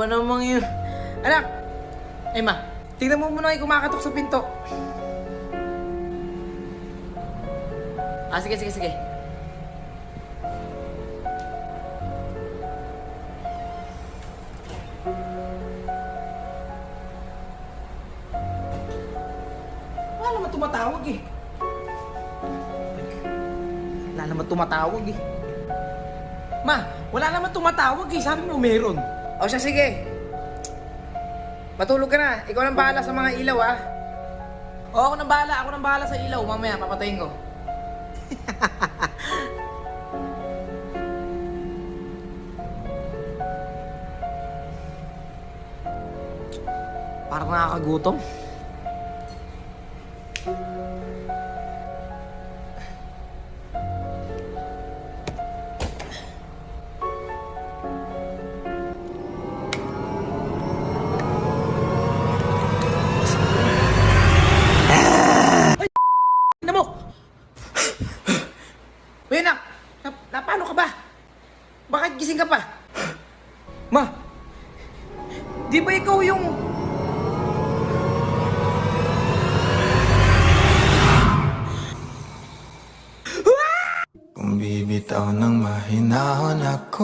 ba namang yun? Anak! Ay ma, tingnan mo muna yung kumakatok sa pinto. Sige, sige, sige. Wala naman tumatawag eh. Wala naman tumatawag eh. Ma, wala naman tumatawag eh. Sabi mo meron. O siya, sige. Matulog ka na. Ikaw nang bahala sa mga ilaw, ah. O, ako nang bahala. Ako nang bahala sa ilaw. Mamaya, papatayin ko. Parang nakakagutom. Uy, anak! Paano ka ba? Bakit gising ka pa? Ma! Di ba ikaw yung... Kung bibitaw ng mahinahon ako